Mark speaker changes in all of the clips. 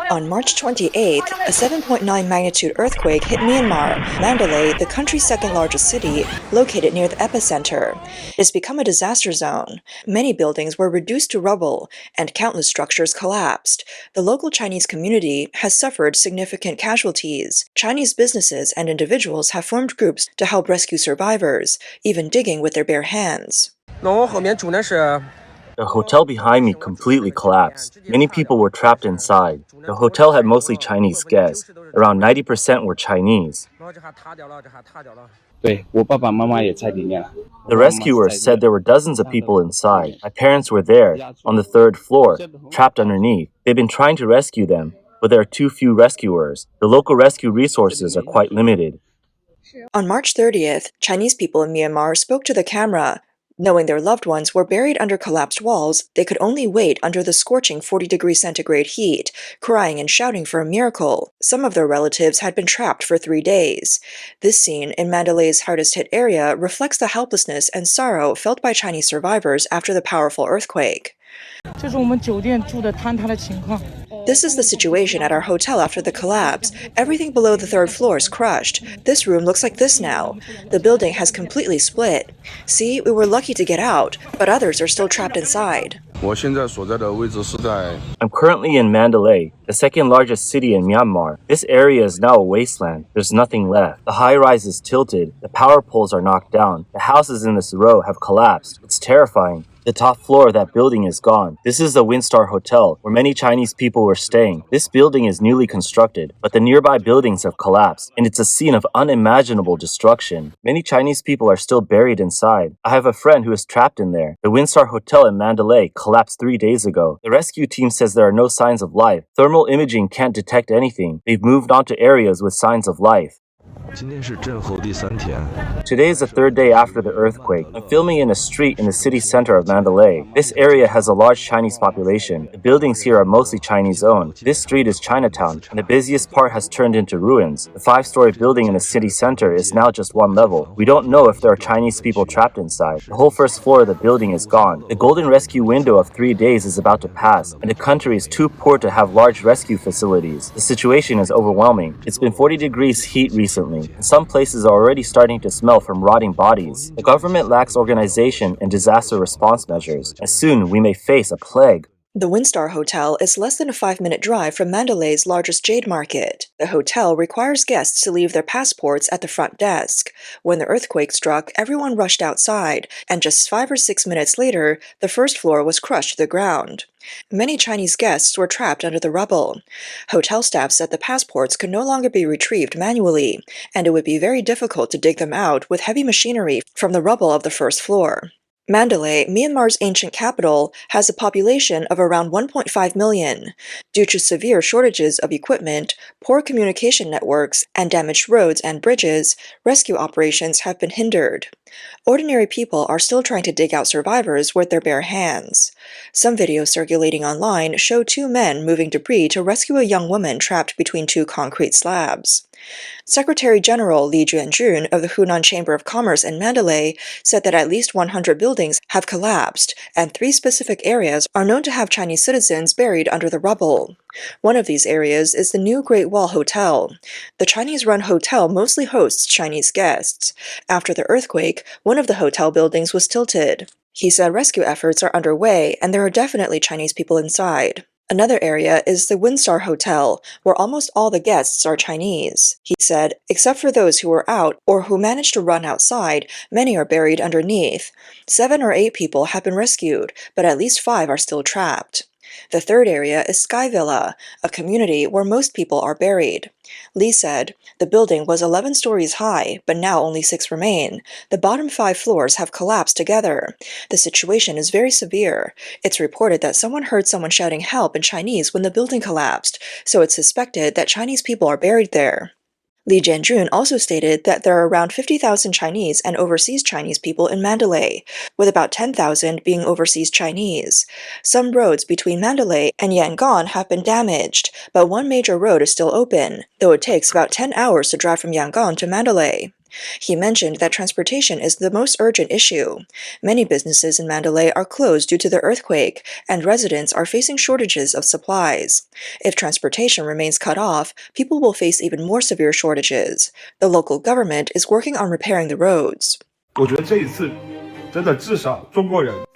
Speaker 1: On March 28th, a 7.9 magnitude earthquake hit Myanmar, Mandalay, the country's second-largest city, located near the epicenter. It has become a disaster zone. Many buildings were reduced to rubble, and countless structures collapsed. The local Chinese community has suffered significant casualties. Chinese businesses and individuals have formed groups to help rescue survivors, even digging with their bare hands.
Speaker 2: The hotel behind me completely collapsed. Many people were trapped inside. The hotel had mostly Chinese guests. Around 90% were Chinese.
Speaker 3: The
Speaker 2: rescuers said there were dozens of people inside. My parents were there, on the third floor, trapped underneath. They've been trying to rescue them, but there are too few rescuers. The local rescue resources are quite limited.
Speaker 1: On March 30th, Chinese people in Myanmar spoke to the camera. Knowing their loved ones were buried under collapsed walls, they could only wait under the scorching 40-degree centigrade heat, crying and shouting for a miracle. Some of their relatives had been trapped for 3 days. This scene in Mandalay's hardest-hit area reflects the helplessness and sorrow felt by Chinese survivors after the powerful earthquake. This is the situation at our hotel after the collapse. Everything below the third floor is crushed. This room looks like this now. The building has completely split. See, we were lucky to get out, but others are still trapped inside.
Speaker 2: I'm currently in Mandalay, the second largest city in Myanmar. This area is now a wasteland. There's nothing left. The high-rise is tilted. The power poles are knocked down. The houses in this row have collapsed. It's terrifying. The top floor of that building is gone. This is the Windstar Hotel, where many Chinese people were staying. This building is newly constructed, but the nearby buildings have collapsed, and it's a scene of unimaginable destruction. Many Chinese people are still buried inside. I have a friend who is trapped in there. The Windstar Hotel in Mandalay collapsed 3 days ago. The rescue team says there are no signs of life. Thermal imaging can't detect anything. They've moved on to areas with signs of life. Today is the third day after the earthquake. I'm filming in a street in the city center of Mandalay. This area has a large Chinese population. The buildings here are mostly Chinese-owned. This street is Chinatown, and the busiest part has turned into ruins. The 5-story building in the city center is now just one level. We don't know if there are Chinese people trapped inside. The whole first floor of the building is gone. The golden rescue window of 3 days is about to pass, and the country is too poor to have large rescue facilities. The situation is overwhelming. It's been 40 degrees heat recently, and some places are already starting to smell from rotting bodies. The government lacks organization and disaster response measures, and soon we may face a plague.
Speaker 1: The Windstar Hotel is less than a 5-minute drive from Mandalay's largest jade market. The hotel requires guests to leave their passports at the front desk. When the earthquake struck, everyone rushed outside, and just 5 or 6 minutes later, the first floor was crushed to the ground. Many Chinese guests were trapped under the rubble. Hotel staff said the passports could no longer be retrieved manually, and it would be very difficult to dig them out with heavy machinery from the rubble of the first floor. Mandalay, Myanmar's ancient capital, has a population of around 1.5 million. Due to severe shortages of equipment, poor communication networks, and damaged roads and bridges, rescue operations have been hindered. Ordinary people are still trying to dig out survivors with their bare hands. Some videos circulating online show 2 men moving debris to rescue a young woman trapped between 2 concrete slabs. Secretary General Li Juanjun of the Hunan Chamber of Commerce in Mandalay said that at least 100 buildings have collapsed, and 3 specific areas are known to have Chinese citizens buried under the rubble. One of these areas is the new Great Wall Hotel. The Chinese-run hotel mostly hosts Chinese guests. After the earthquake, one of the hotel buildings was tilted. He said rescue efforts are underway, and there are definitely Chinese people inside. Another area is the Windstar Hotel, where almost all the guests are Chinese. He said, except for those who were out or who managed to run outside, many are buried underneath. 7 or 8 people have been rescued, but at least 5 are still trapped. The third area is Sky Villa, a community where most people are buried. Lee said, the building was 11 stories high, but now only 6 remain. The bottom 5 floors have collapsed together. The situation is very severe. It's reported that someone heard someone shouting help in Chinese when the building collapsed, so it's suspected that Chinese people are buried there. Li Jianjun also stated that there are around 50,000 Chinese and overseas Chinese people in Mandalay, with about 10,000 being overseas Chinese. Some roads between Mandalay and Yangon have been damaged, but one major road is still open, though it takes about 10 hours to drive from Yangon to Mandalay. He mentioned that transportation is the most urgent issue. Many businesses in Mandalay are closed due to the earthquake, and residents are facing shortages of supplies. If transportation remains cut off, people will face even more severe shortages. The local government is working on repairing the roads.
Speaker 2: I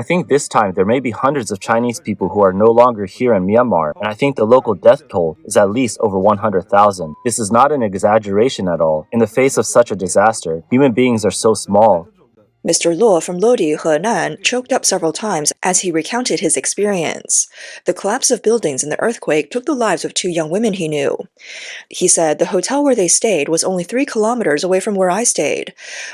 Speaker 2: think this time there may be hundreds of Chinese people who are no longer here in Myanmar, and I think the local death toll is at least over 100,000. This is not an exaggeration at all. In the face of such a disaster, human beings are so small.
Speaker 1: Mr. Luo from Lodi, Henan, choked up several times as he recounted his experience. The collapse of buildings in the earthquake took the lives of two young women he knew. He said the hotel where they stayed was only 3 kilometers away from where I stayed.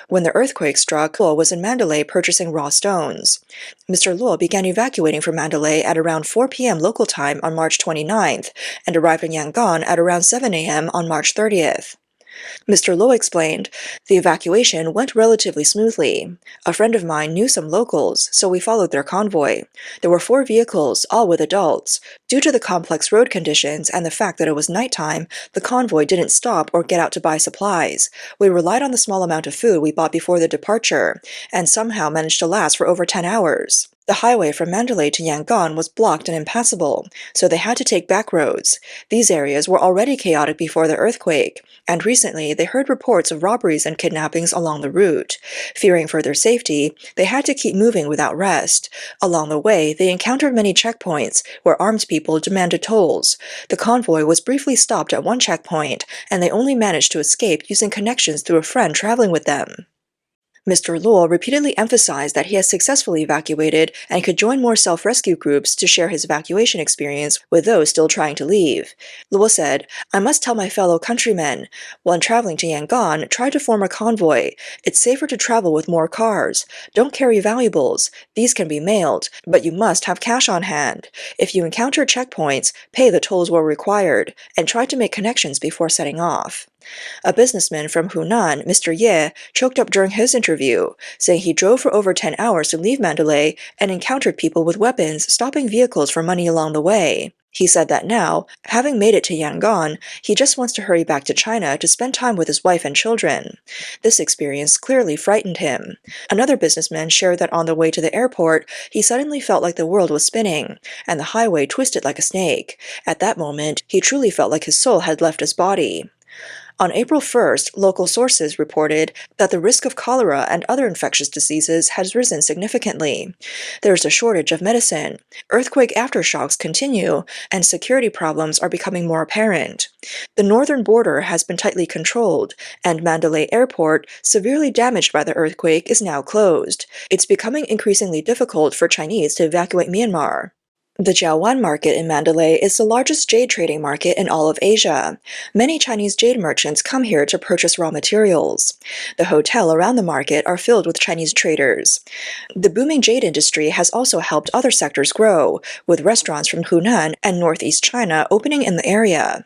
Speaker 1: When the earthquake struck, Luo was in Mandalay purchasing raw stones. Mr. Luo began evacuating from Mandalay at around 4 p.m. local time on March 29th and arrived in Yangon at around 7 a.m. on March 30th. Mr. Luo explained, the evacuation went relatively smoothly. A friend of mine knew some locals, so we followed their convoy. There were 4 vehicles, all with adults. Due to the complex road conditions and the fact that it was nighttime, the convoy didn't stop or get out to buy supplies. We relied on the small amount of food we bought before the departure, and somehow managed to last for over 10 hours. The highway from Mandalay to Yangon was blocked and impassable, so they had to take back roads. These areas were already chaotic before the earthquake, and recently they heard reports of robberies and kidnappings along the route. Fearing for their safety, they had to keep moving without rest. Along the way, they encountered many checkpoints where armed people demanded tolls. The convoy was briefly stopped at one checkpoint, and they only managed to escape using connections through a friend traveling with them. Mr. Luo repeatedly emphasized that he has successfully evacuated and could join more self-rescue groups to share his evacuation experience with those still trying to leave. Luo said, I must tell my fellow countrymen, when traveling to Yangon, try to form a convoy. It's safer to travel with more cars. Don't carry valuables. These can be mailed, but you must have cash on hand. If you encounter checkpoints, pay the tolls where required, and try to make connections before setting off. A businessman from Hunan, Mr. Ye, choked up during his interview, saying he drove for over 10 hours to leave Mandalay and encountered people with weapons stopping vehicles for money along the way. He said that now, having made it to Yangon, he just wants to hurry back to China to spend time with his wife and children. This experience clearly frightened him. Another businessman shared that on the way to the airport, he suddenly felt like the world was spinning, and the highway twisted like a snake. At that moment, he truly felt like his soul had left his body. On April 1st, local sources reported that the risk of cholera and other infectious diseases has risen significantly. There is a shortage of medicine, earthquake aftershocks continue, and security problems are becoming more apparent. The northern border has been tightly controlled, and Mandalay Airport, severely damaged by the earthquake, is now closed. It's becoming increasingly difficult for Chinese to evacuate Myanmar. The Jiawan market in Mandalay is the largest jade trading market in all of Asia. Many Chinese jade merchants come here to purchase raw materials. The hotel around the market are filled with Chinese traders. The booming jade industry has also helped other sectors grow, with restaurants from Hunan and northeast China opening in the area.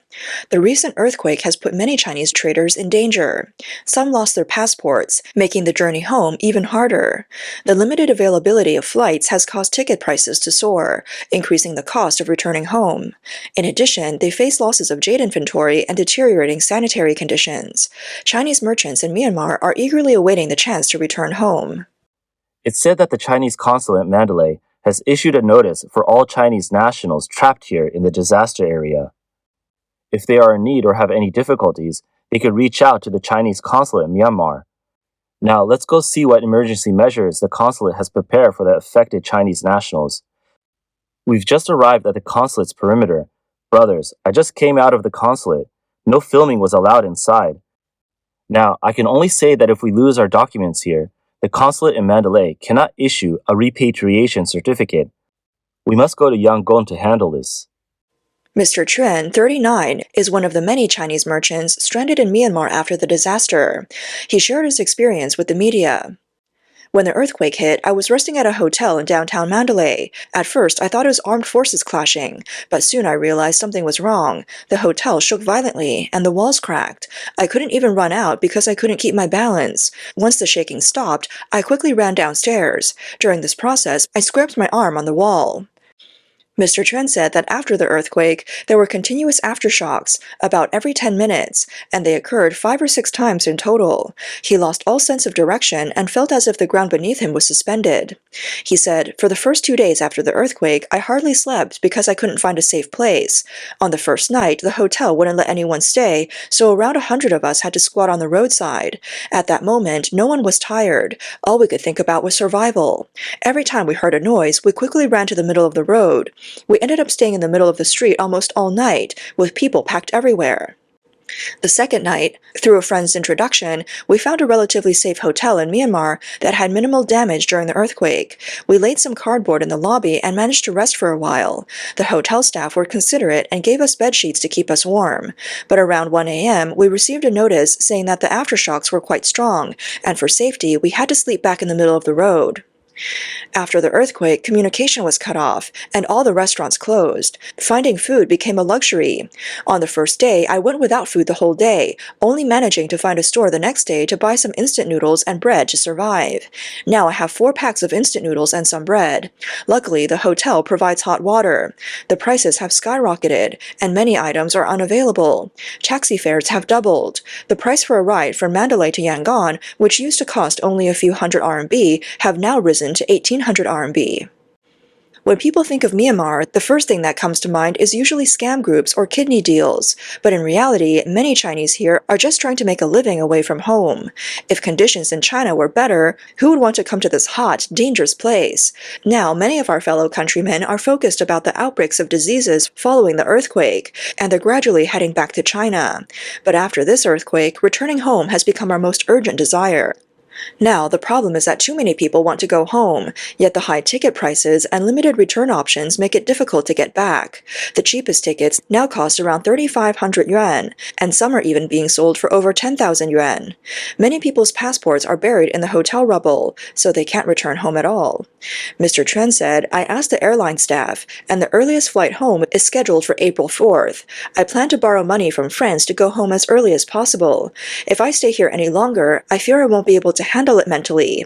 Speaker 1: The recent earthquake has put many Chinese traders in danger. Some lost their passports, making the journey home even harder. The limited availability of flights has caused ticket prices to soar, increasing the cost of returning home. In addition, they face losses of jade inventory and deteriorating sanitary conditions. Chinese merchants in Myanmar are eagerly awaiting the chance to return home.
Speaker 2: It's said that the Chinese consulate in Mandalay has issued a notice for all Chinese nationals trapped here in the disaster area. If they are in need or have any difficulties, they could reach out to the Chinese consulate in Myanmar. Now, let's go see what emergency measures the consulate has prepared for the affected Chinese nationals. We've just arrived at the consulate's perimeter. Brothers, I just came out of the consulate. No filming was allowed inside. Now, I can only say that if we lose our documents here, the consulate in Mandalay cannot issue a repatriation certificate. We must go to Yangon to handle this.
Speaker 1: Mr. Chuan, 39, is one of the many Chinese merchants stranded in Myanmar after the disaster. He shared his experience with the media. When the earthquake hit, I was resting at a hotel in downtown Mandalay. At first, I thought it was armed forces clashing, but soon I realized something was wrong. The hotel shook violently, and the walls cracked. I couldn't even run out because I couldn't keep my balance. Once the shaking stopped, I quickly ran downstairs. During this process, I scraped my arm on the wall. Mr. Chen said that after the earthquake, there were continuous aftershocks, about every 10 minutes, and they occurred 5 or 6 times in total. He lost all sense of direction and felt as if the ground beneath him was suspended. He said, "For the first 2 days after the earthquake, I hardly slept because I couldn't find a safe place. On the first night, the hotel wouldn't let anyone stay, so around 100 of us had to squat on the roadside. At that moment, no one was tired. All we could think about was survival. Every time we heard a noise, we quickly ran to the middle of the road. We ended up staying in the middle of the street almost all night, with people packed everywhere." The second night, through a friend's introduction, we found a relatively safe hotel in Myanmar that had minimal damage during the earthquake. We laid some cardboard in the lobby and managed to rest for a while. The hotel staff were considerate and gave us bed sheets to keep us warm. But around 1 a.m., we received a notice saying that the aftershocks were quite strong, and for safety, we had to sleep back in the middle of the road. After the earthquake, communication was cut off, and all the restaurants closed. Finding food became a luxury. On the first day, I went without food the whole day, only managing to find a store the next day to buy some instant noodles and bread to survive. Now I have 4 packs of instant noodles and some bread. Luckily, the hotel provides hot water. The prices have skyrocketed, and many items are unavailable. Taxi fares have doubled. The price for a ride from Mandalay to Yangon, which used to cost only a few hundred RMB, have now risen to 1,800 RMB. When people think of Myanmar, the first thing that comes to mind is usually scam groups or kidney deals, but in reality, many Chinese here are just trying to make a living away from home. If conditions in China were better, who would want to come to this hot, dangerous place? Now, many of our fellow countrymen are focused about the outbreaks of diseases following the earthquake, and they're gradually heading back to China. But after this earthquake, returning home has become our most urgent desire. Now, the problem is that too many people want to go home, yet the high ticket prices and limited return options make it difficult to get back. The cheapest tickets now cost around 3,500 yuan, and some are even being sold for over 10,000 yuan. Many people's passports are buried in the hotel rubble, so they can't return home at all. Mr. Chen said, "I asked the airline staff, and the earliest flight home is scheduled for April 4th. I plan to borrow money from friends to go home as early as possible. If I stay here any longer, I fear I won't be able to handle it mentally."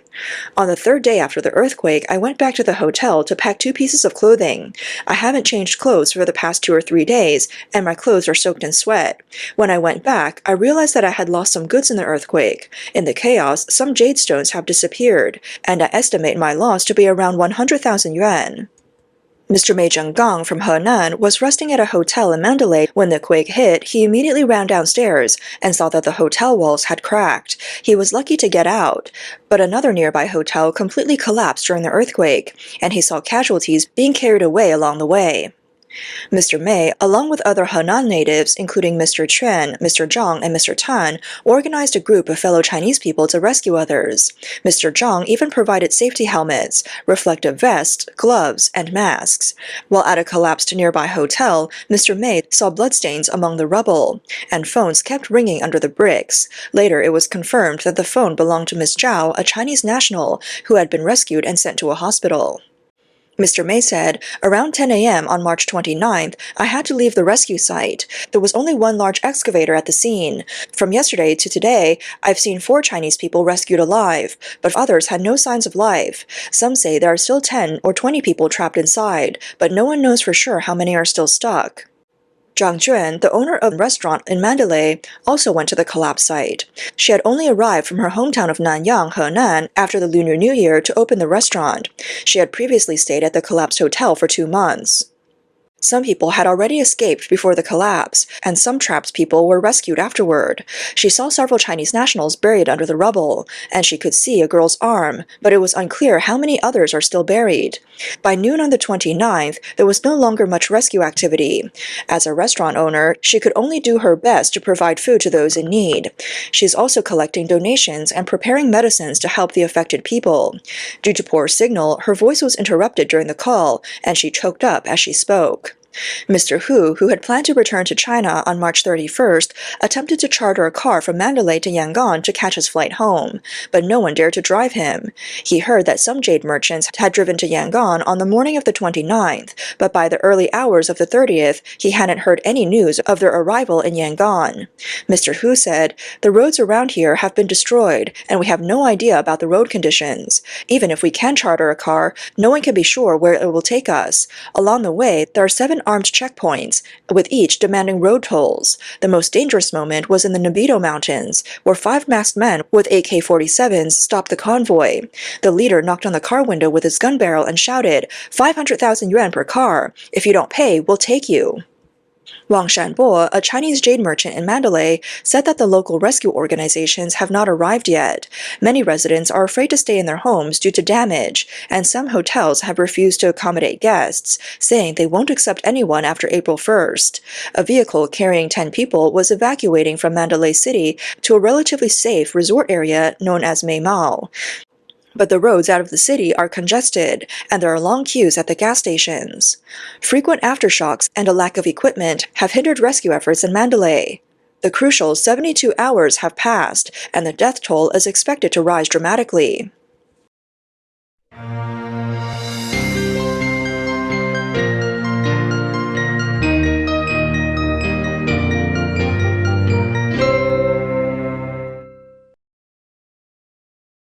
Speaker 1: On the third day after the earthquake, I went back to the hotel to pack 2 pieces of clothing. I haven't changed clothes for the past 2 or 3 days, and my clothes are soaked in sweat. When I went back, I realized that I had lost some goods in the earthquake. In the chaos, some jade stones have disappeared, and I estimate my loss to be around 100,000 yuan. Mr. Mei Zhenggang from Henan was resting at a hotel in Mandalay when the quake hit. He immediately ran downstairs and saw that the hotel walls had cracked. He was lucky to get out, but another nearby hotel completely collapsed during the earthquake, and he saw casualties being carried away along the way. Mr. Mei, along with other Henan natives, including Mr. Chen, Mr. Zhang, and Mr. Tan, organized a group of fellow Chinese people to rescue others. Mr. Zhang even provided safety helmets, reflective vests, gloves, and masks. While at a collapsed nearby hotel, Mr. Mei saw bloodstains among the rubble, and phones kept ringing under the bricks. Later, it was confirmed that the phone belonged to Miss Zhao, a Chinese national, who had been rescued and sent to a hospital. Mr. May said, "Around 10 a.m. on March 29th, I had to leave the rescue site. There was only one large excavator at the scene. From yesterday to today, I've seen 4 Chinese people rescued alive, but others had no signs of life. Some say there are still 10 or 20 people trapped inside, but no one knows for sure how many are still stuck." Zhang Juan, the owner of a restaurant in Mandalay, also went to the collapse site. She had only arrived from her hometown of Nanyang, Henan, after the Lunar New Year to open the restaurant. She had previously stayed at the collapsed hotel for 2 months. Some people had already escaped before the collapse, and some trapped people were rescued afterward. She saw several Chinese nationals buried under the rubble, and she could see a girl's arm, but it was unclear how many others are still buried. By noon on the 29th, there was no longer much rescue activity. As a restaurant owner, she could only do her best to provide food to those in need. She's also collecting donations and preparing medicines to help the affected people. Due to poor signal, her voice was interrupted during the call, and she choked up as she spoke. Mr. Hu, who had planned to return to China on March 31st, attempted to charter a car from Mandalay to Yangon to catch his flight home, but no one dared to drive him. He heard that some jade merchants had driven to Yangon on the morning of the 29th, but by the early hours of the 30th, he hadn't heard any news of their arrival in Yangon. Mr. Hu said, "The roads around here have been destroyed, and we have no idea about the road conditions. Even if we can charter a car, no one can be sure where it will take us. Along the way, there are 7 armed checkpoints, with each demanding road tolls. The most dangerous moment was in the Nabito Mountains, where 5 masked men with AK-47s stopped the convoy. The leader knocked on the car window with his gun barrel and shouted, 500,000 yuan per car. If you don't pay, we'll take you." Wang Shanbo, a Chinese jade merchant in Mandalay, said that the local rescue organizations have not arrived yet. Many residents are afraid to stay in their homes due to damage, and some hotels have refused to accommodate guests, saying they won't accept anyone after April 1st. A vehicle carrying 10 people was evacuating from Mandalay City to a relatively safe resort area known as Mai Mau. But the roads out of the city are congested, and there are long queues at the gas stations. Frequent aftershocks and a lack of equipment have hindered rescue efforts in Mandalay. The crucial 72 hours have passed, and the death toll is expected to rise dramatically.